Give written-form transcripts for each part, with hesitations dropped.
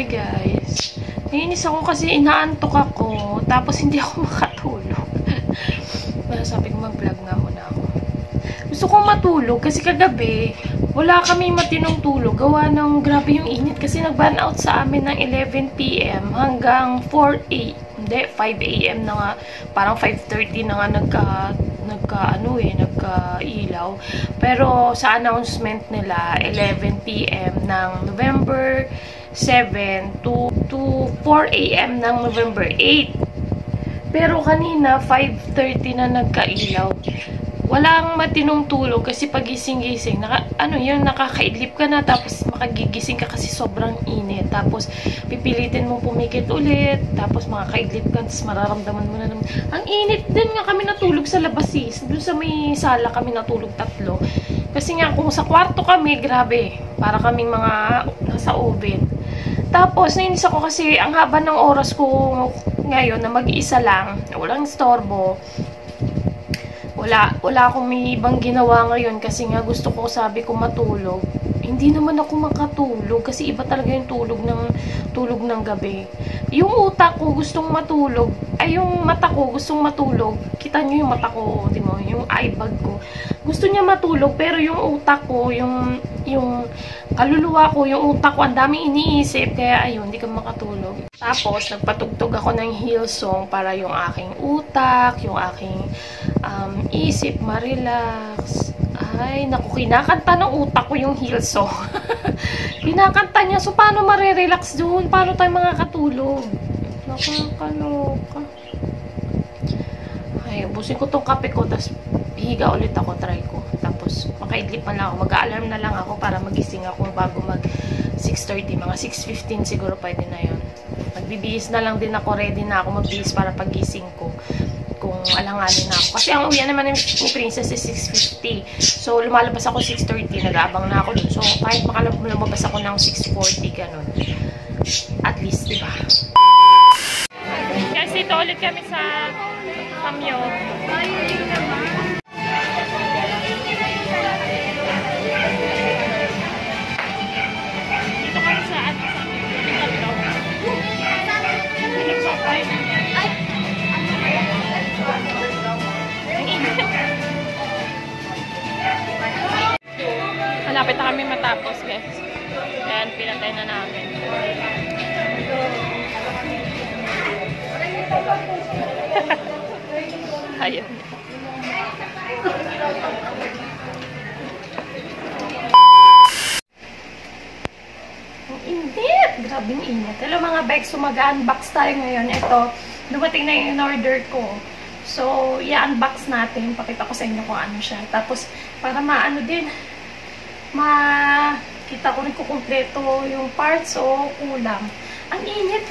Hi guys. Nainis ako kasi inaantok ako. Tapos hindi ako makatulog. Kaya sabi ko mag-vlog nga muna ako. Gusto kong matulog kasi kagabi wala kami matinong tulog. Gawa ng grabe yung init kasi nag-ban out sa amin ng 11 PM hanggang 5 AM na nga. Parang 5:30 na nga nagka-ilaw. Pero sa announcement nila, 11 PM ng November 7 to 4 AM ng November 8. Pero kanina, 5:30 na nagka-ilaw. Walang matinong tulog kasi pagising-gising, nakakaidlip ka na, tapos makagigising ka kasi sobrang init. Tapos, pipilitin mong pumikit ulit, tapos makakaidlip ka, tapos mararamdaman mo na naman. Ang init din nga kami natulog sa labas, sis. Doon sa may sala kami natulog 3. Kasi nga, kung sa kwarto kami, grabe. Para kaming mga nasa oven. Tapos, nainis ako kasi ang haba ng oras ko ngayon na mag-iisa lang, walang istorbo. Wala akong may ibang ginawa ngayon kasi nga gusto ko, sabi ko matulog. Hindi naman ako makatulog kasi iba talaga yung tulog ng gabi. Yung utak ko gustong matulog, ay yung mata ko gustong matulog. Kita nyo yung mata ko, di mo, yung eye bag ko. Gusto niya matulog pero yung utak ko, yung kaluluwa ko, yung utak ko, ang daming iniisip kaya ayun, hindi ka makatulog. Tapos nagpatugtog ako ng Hillsong para yung aking utak, yung aking isip ma-relax. Ay, naku, kinakanta ng utak ko yung Hillsong. Kinakanta niya. So, paano marirelax doon? Paano tayo makakatulog? Nakakaloka. Ay, ubusin ko tong kape ko, tapos higa ulit ako, try ko. Tapos, makaidlip man lang ako. Mag-a-alarm na lang ako para magising ako bago mag 6:30. Mga 6:15 siguro pwede na yun. Magbibihis na lang din ako. Ready na ako magbihis para pagising ko. Kung alanganin na ako. Kasi ang uwian naman ni Princess is 6:50. So, lumalabas ako 6:30. Nag-aabang na ako dun. So, kahit makalabas ako ng 6:40, ganun. At least, diba? Kasi ito ulit kami sa Kamyo. Dito kami sa malapit na kami matapos, guys. Ayan, pinatay na namin. Ayun. Ang init! Grabing init. Hello mga bags, so mag-unbox tayo ngayon. Ito, dumating na yung in-order ko. So, i-unbox natin. Pakita ko sa inyo kung ano siya. Tapos, para maano din, makita ko rin kung kumpleto yung parts o kulang. Ang init!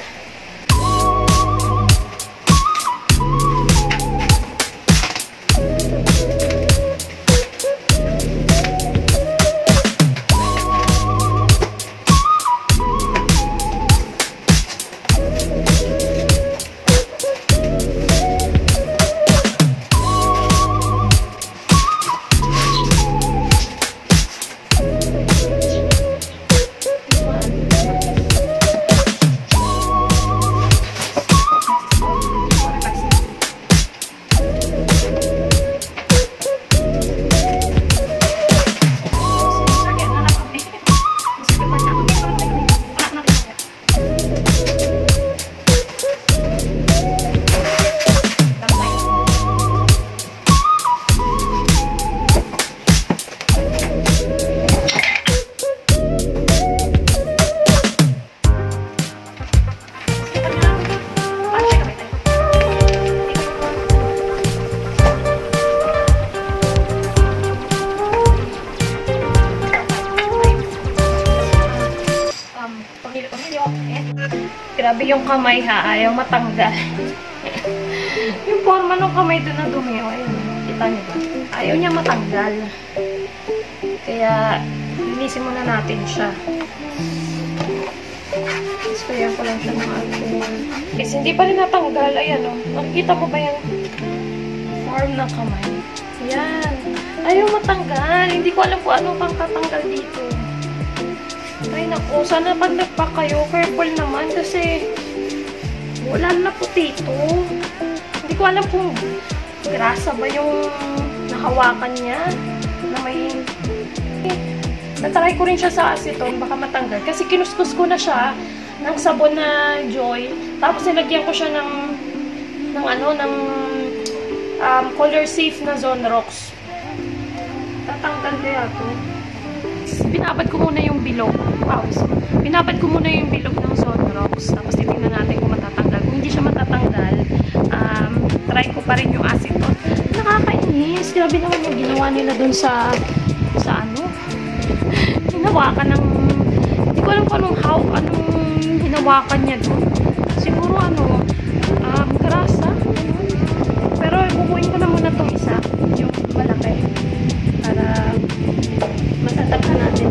Grabe yung kamay ha, ayaw matanggal. Yung forma ng kamay doon na dumi. Ayun, kita niyo ba? Ayaw niya matanggal. Kaya, linisin muna natin siya. Sprayan ko lang siya ng alcohol. Kasi hindi pa rin natanggal. Ayan o. Nakikita mo ba yung form ng kamay? Ayan. Ayaw matanggal. Hindi ko alam kung ano pang tatanggal dito. Ay, naku. Sana pag nagpack kayo, careful naman kasi wala na potato. Hindi ko alam kung grasa ba yung nahawakan niya na may... Natry ko rin siya sa acetone, baka matanggal. Kasi kinuskus ko na siya ng sabon na Joy. Tapos nilagyan ko siya ng color safe na Zone Rocks. Tatanggal kaya to. Binabad ko muna yung bilog. Binabad ko muna yung bilog ng Zone Rocks. Tapos titingnan natin kung matatanggal. Kung hindi siya matatanggal, try ko pa rin yung acetone. Nakakainis. Grabe naman yung ginawa nila dun sa hinawakan ng... Hindi ko alam kung anong hinawakan niya dun. Siguro grasa. Pero bubuin ko na muna itong isa. Yung malaki. Para matatap na natin.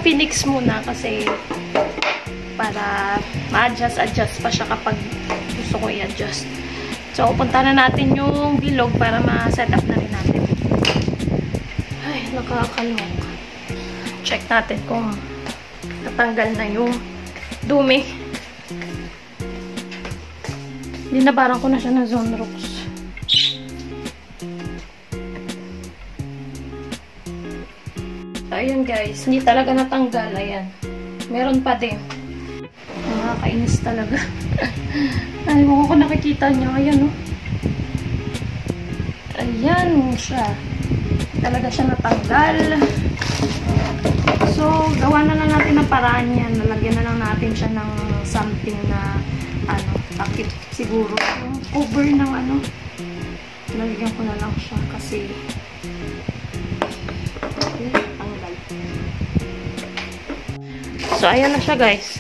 Pinix muna kasi para ma-adjust pa siya kapag gusto ko i-adjust. So, punta na natin yung bilog para ma-set up na rin natin. Ay, nakakaloka. Check natin kung natanggal na yung dumi. Dinabaran ko na siya ng Zone Rocks. Ayan guys, hindi talaga natanggal. Ayan. Meron pa din. Nakakainis talaga. Ay, mukhang ko nakikita nyo. Ayan, oh. Ayan siya. Talaga siya natanggal. So, gawa na lang natin ang paraan yan. Nalagyan na lang natin siya ng something na, takip siguro. Yung cover ng nalagyan ko na lang siya kasi so, ayan na siya, guys.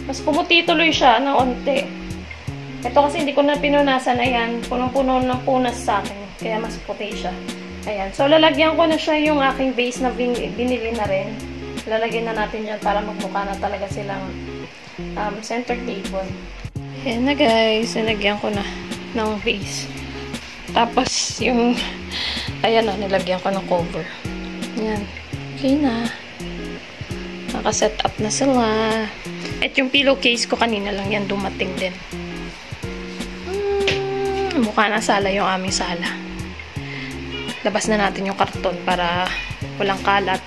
Mas pumuti tuloy siya ng onte. Ito kasi hindi ko na pinunasan. Ayan, punong-puno ng punas sa akin. Kaya mas puti siya. Ayan. So, lalagyan ko na siya yung aking base na binili na rin. Lalagyan na natin dyan para magmukha na talaga silang center table. Ayan na, guys. Nilagyan ko na ng base. Tapos, yung ayan na, nilagyan ko ng cover. Ayan. Okay na. Naka-set up na sila. At yung pillowcase ko kanina lang yan dumating din. Mukha na sala yung aming sala. Labas na natin yung karton para walang kalat.